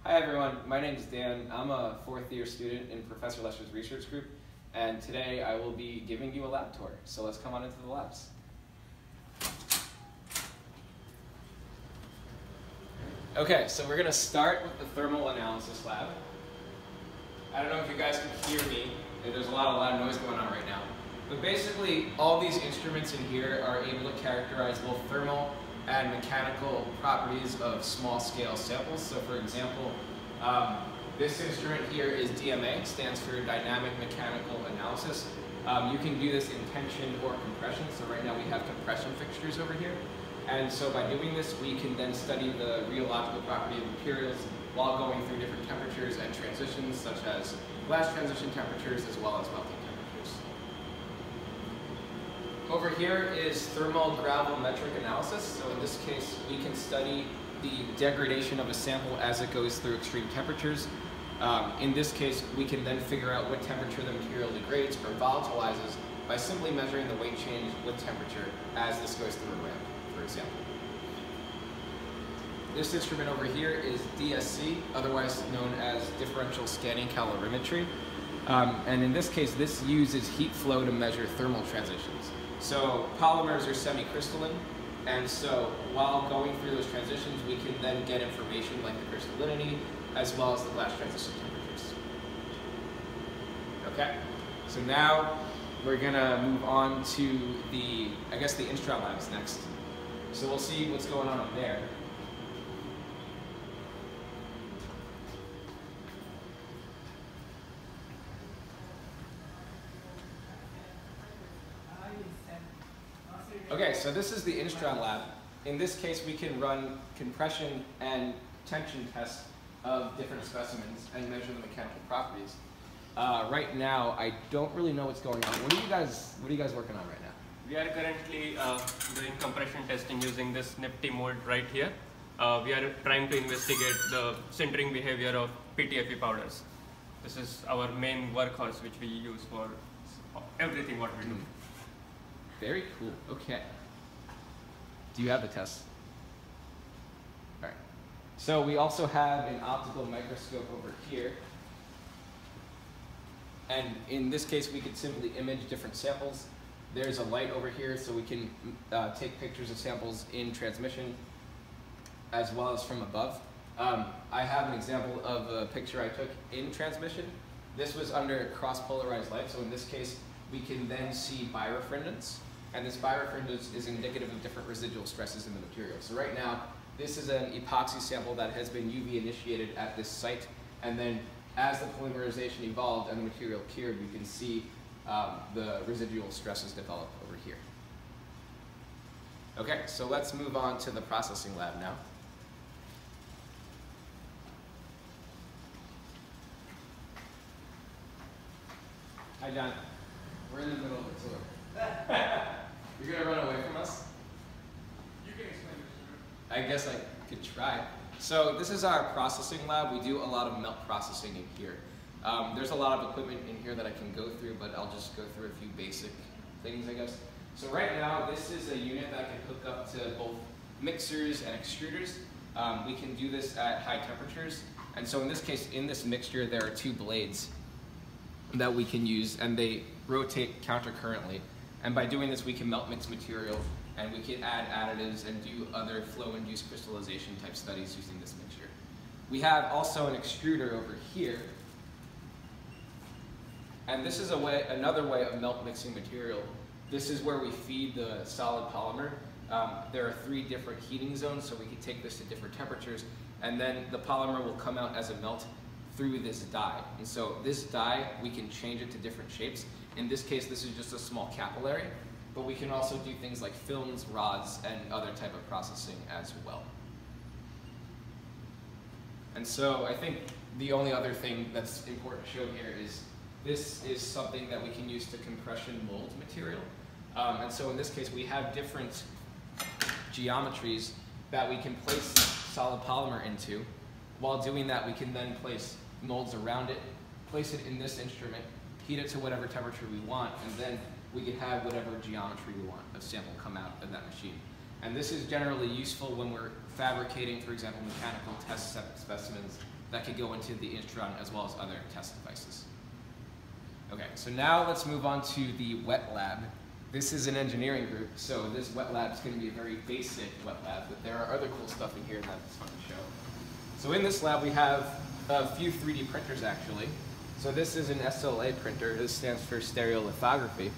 Hi everyone, my name is Dan. I'm a fourth year student in Professor Lester's research group, and today I will be giving you a lab tour. So let's come on into the labs. Okay, so we're going to start with the thermal analysis lab. I don't know if you guys can hear me. There's a lot of loud noise going on right now. But basically, all these instruments in here are able to characterize both thermal and mechanical properties of small-scale samples. So for example, this instrument here is DMA, stands for Dynamic Mechanical Analysis. You can do this in tension or compression. So right now we have compression fixtures over here. And so by doing this, we can then study the rheological property of materials while going through different temperatures and transitions, such as glass transition temperatures as well as melting temperatures. Over here is thermal gravimetric analysis. So in this case, we can study the degradation of a sample as it goes through extreme temperatures. In this case, we can then figure out what temperature the material degrades or volatilizes by simply measuring the weight change with temperature as this goes through a ramp, for example. This instrument over here is DSC, otherwise known as differential scanning calorimetry. And in this case, this uses heat flow to measure thermal transitions. So polymers are semi-crystalline, and so while going through those transitions, we can then get information like the crystallinity as well as the glass transition temperatures. Okay, so now we're gonna move on to the instrument labs next. So we'll see what's going on up there. Okay, so this is the instrument lab. In this case, we can run compression and tension tests of different specimens and measure the mechanical properties. Right now, I don't really know what's going on. What are you guys working on right now? We are currently doing compression testing using this nifty mold right here. We are trying to investigate the sintering behavior of PTFE powders. This is our main workhorse which we use for everything what we do. Very cool. Okay. Do you have the test? All right. So we also have an optical microscope over here. And in this case, we could simply image different samples. There's a light over here, so we can take pictures of samples in transmission as well as from above. I have an example of a picture I took in transmission. This was under cross-polarized light, so in this case, we can then see birefringence. And this birefringence is indicative of different residual stresses in the material. So right now, this is an epoxy sample that has been UV initiated at this site. And then as the polymerization evolved and the material cured, we can see the residual stresses develop over here. Okay, so let's move on to the processing lab now. Hi, John. We're in the middle of a tour. You're going to run away from us? You can explain this. I guess I could try. So this is our processing lab. We do a lot of melt processing in here. There's a lot of equipment in here that I can go through, but I'll just go through a few basic things, I guess. So right now, this is a unit that can hook up to both mixers and extruders. We can do this at high temperatures. And so in this case, in this mixture, there are two blades that we can use, and they rotate countercurrently. And by doing this, we can melt mixed material, and we can add additives and do other flow-induced crystallization type studies using this mixture. We have also an extruder over here, and this is another way of melt mixing material. This is where we feed the solid polymer. There are 3 different heating zones, so we can take this to different temperatures, and then the polymer will come out as a melt through this die. And so this die, we can change it to different shapes. In this case, this is just a small capillary, but we can also do things like films, rods, and other type of processing as well. And so I think the only other thing that's important to show here is this is something that we can use to compression mold material. And so in this case, we have different geometries that we can place solid polymer into. While doing that, we can then place molds around it, place it in this instrument, heat it to whatever temperature we want, and then we can have whatever geometry we want of sample come out of that machine. And this is generally useful when we're fabricating, for example, mechanical test specimens that could go into the Instron as well as other test devices. Okay, so now let's move on to the wet lab. This is an engineering group, so this wet lab is going to be a very basic wet lab, but there are other cool stuff in here that's fun to show. So in this lab we have a few 3D printers actually. So this is an SLA printer. This stands for stereolithography.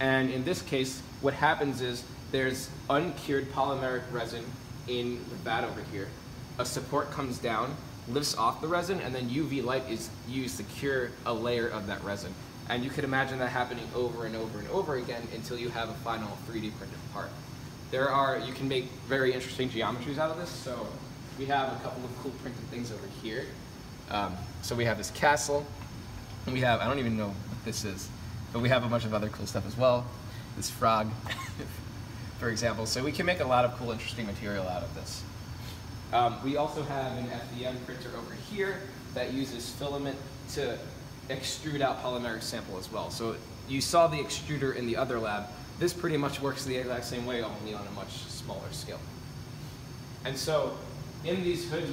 And in this case, what happens is there's uncured polymeric resin in the vat over here. A support comes down, lifts off the resin, and then UV light is used to cure a layer of that resin. And you could imagine that happening over and over and over again until you have a final 3D printed part. You can make very interesting geometries out of this. So we have a couple of cool printed things over here. So we have this castle, and we have, I don't even know what this is, but we have a bunch of other cool stuff as well. This frog, for example. So we can make a lot of cool, interesting material out of this. We also have an FDM printer over here that uses filament to extrude out polymeric sample as well. So you saw the extruder in the other lab. This pretty much works the exact same way, only on a much smaller scale. And so in these hoods,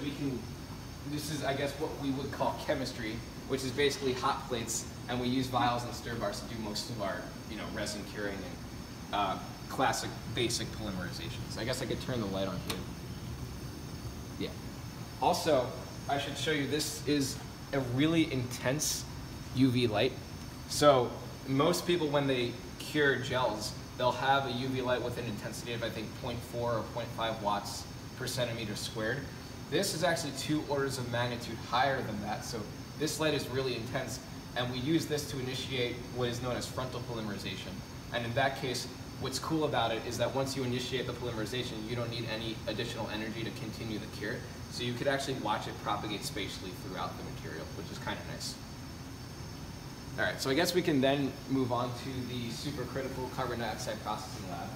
this is, I guess, what we would call chemistry, which is basically hot plates, and we use vials and stir bars to do most of our, resin curing and classic basic polymerizations. I guess I could turn the light on here. Yeah. Also, I should show you, this is a really intense UV light. So most people, when they cure gels, they'll have a UV light with an intensity of, I think, 0.4 or 0.5 watts per centimeter squared. This is actually 2 orders of magnitude higher than that. So this light is really intense, and we use this to initiate what is known as frontal polymerization. And in that case, what's cool about it is that once you initiate the polymerization, you don't need any additional energy to continue the cure. So you could actually watch it propagate spatially throughout the material, which is kind of nice. All right, so I guess we can then move on to the supercritical carbon dioxide processing lab.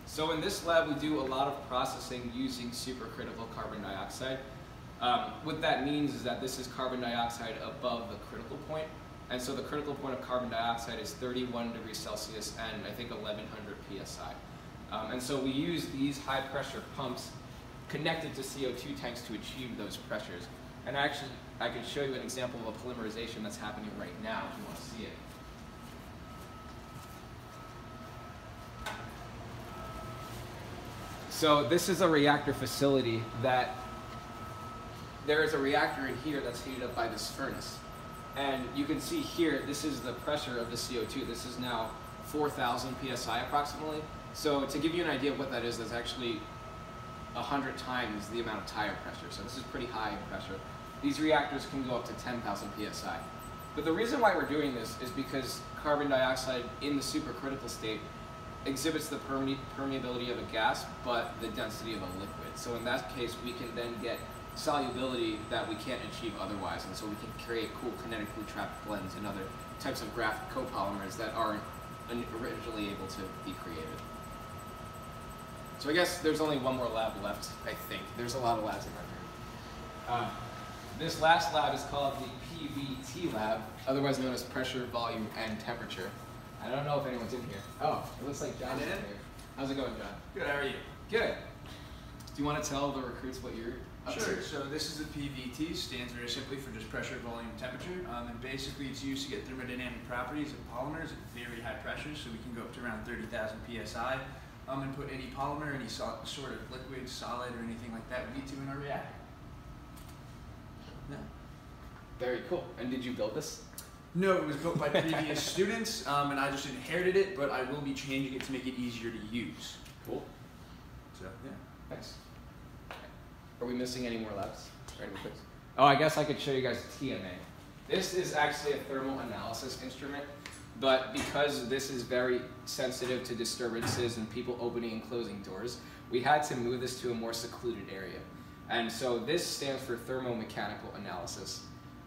So in this lab, we do a lot of processing using supercritical carbon dioxide. What that means is that this is carbon dioxide above the critical point. And so the critical point of carbon dioxide is 31 degrees Celsius and I think 1100 PSI. And so we use these high pressure pumps connected to CO2 tanks to achieve those pressures. And actually, I could show you an example of a polymerization that's happening right now if you want to see it. So this is a reactor facility that there is a reactor in here that's heated up by this furnace. And you can see here, this is the pressure of the CO2. This is now 4,000 PSI approximately. So to give you an idea of what that is, that's actually 100 times the amount of tire pressure. So this is pretty high in pressure. These reactors can go up to 10,000 PSI. But the reason why we're doing this is because carbon dioxide in the supercritical state exhibits the permeability of a gas, but the density of a liquid. So in that case, we can then get solubility that we can't achieve otherwise, and so we can create cool kinetically trapped blends and other types of graphic copolymers that aren't originally able to be created. So I guess there's only one more lab left, I think. There's a lot of labs in my room. This last lab is called the PVT Lab, otherwise known as pressure, volume, and temperature. I don't know if anyone's in here. Oh, it looks like John's in here. How's it going, John? Good, how are you? Good. Do you want to tell the recruits what you're up Sure, to? so this is the PVT, stands very simply for just pressure, volume, temperature. And basically it's used to get thermodynamic properties of polymers at very high pressures, so we can go up to around 30,000 PSI and put any polymer, any sort of liquid, solid, or anything like that we need to in our reactor. Yeah. Very cool. And did you build this? No, it was built by previous students, and I just inherited it, but I will be changing it to make it easier to use. Cool. So, yeah. Thanks. Are we missing any more labs? Or any quiz? Oh, I guess I could show you guys TMA. This is actually a thermal analysis instrument, but because this is very sensitive to disturbances and people opening and closing doors, we had to move this to a more secluded area. And so this stands for thermomechanical analysis.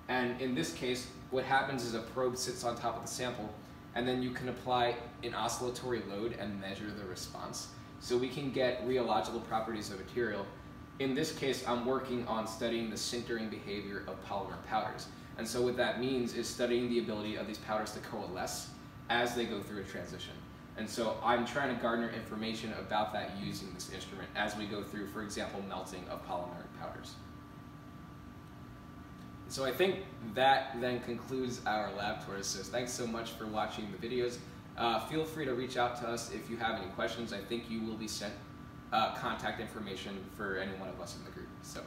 And in this case, what happens is a probe sits on top of the sample, and then you can apply an oscillatory load and measure the response. So we can get rheological properties of material. In this case, I'm working on studying the sintering behavior of polymer powders. And so what that means is studying the ability of these powders to coalesce as they go through a transition. And so I'm trying to garner information about that using this instrument as we go through, for example, melting of polymeric powders. So I think that then concludes our lab tours. So thanks so much for watching the videos. Feel free to reach out to us if you have any questions. I think you will be sent contact information for any one of us in the group. So.